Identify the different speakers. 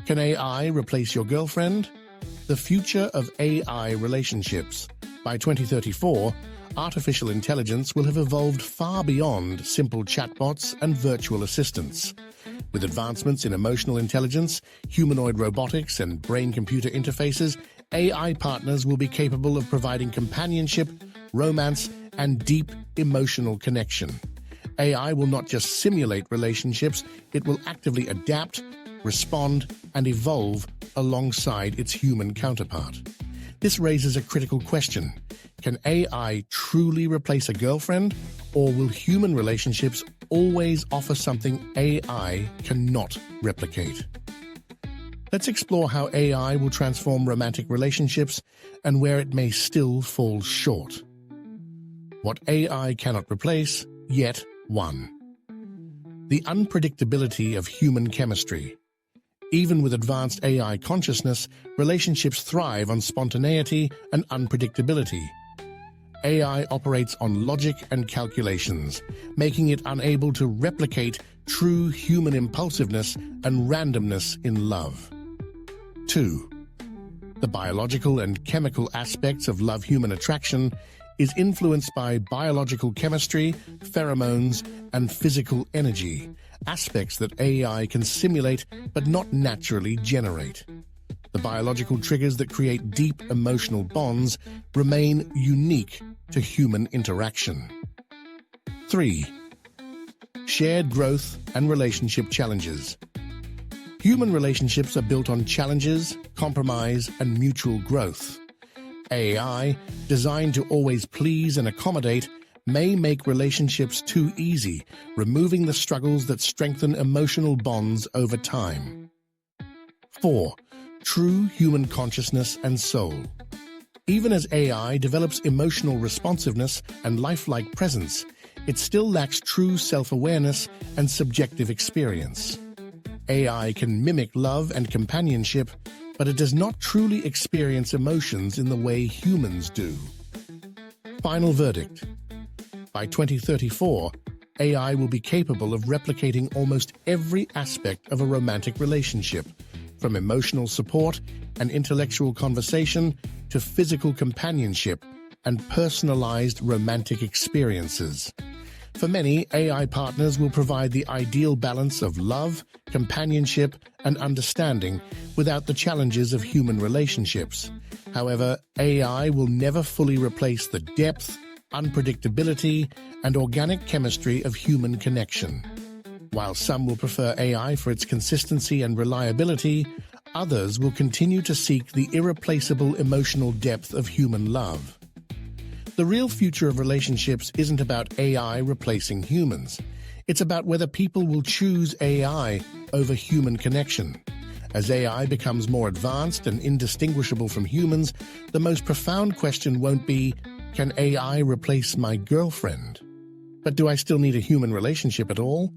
Speaker 1: Can AI replace your girlfriend? The future of AI relationships. By 2034, artificial intelligence will have evolved far beyond simple chatbots and virtual assistants. With advancements in emotional intelligence, humanoid robotics, and brain-computer interfaces, AI partners will be capable of providing companionship, romance, and deep emotional connection. AI will not just simulate relationships, it will actively adapt, respond, and evolve alongside its human counterpart. This raises a critical question. Can AI truly replace a girlfriend, or will human relationships always offer something AI cannot replicate? Let's explore how AI will transform romantic relationships and where it may still fall short. What AI cannot replace, yet 1. The unpredictability of human chemistry. Even with advanced AI consciousness, relationships thrive on spontaneity and unpredictability. AI operates on logic and calculations, making it unable to replicate true human impulsiveness and randomness in love. 2. The biological and chemical aspects of love-human attraction is influenced by biological chemistry, pheromones, and physical energy, aspects that AI can simulate but not naturally generate. The biological triggers that create deep emotional bonds remain unique to human interaction. 3. Shared growth and relationship challenges. Human relationships are built on challenges, compromise, and mutual growth. AI, designed to always please and accommodate, may make relationships too easy, removing the struggles that strengthen emotional bonds over time. 4. True human consciousness and soul. Even as AI develops emotional responsiveness and lifelike presence, it still lacks true self-awareness and subjective experience. AI can mimic love and companionship, but it does not truly experience emotions in the way humans do. Final verdict. By 2034, AI will be capable of replicating almost every aspect of a romantic relationship, from emotional support and intellectual conversation to physical companionship and personalized romantic experiences. For many, AI partners will provide the ideal balance of love, companionship, and understanding without the challenges of human relationships. However, AI will never fully replace the depth, unpredictability, and organic chemistry of human connection. While some will prefer AI for its consistency and reliability, others will continue to seek the irreplaceable emotional depth of human love. The real future of relationships isn't about AI replacing humans. It's about whether people will choose AI over human connection. As AI becomes more advanced and indistinguishable from humans, the most profound question won't be, can AI replace my girlfriend? But do I still need a human relationship at all?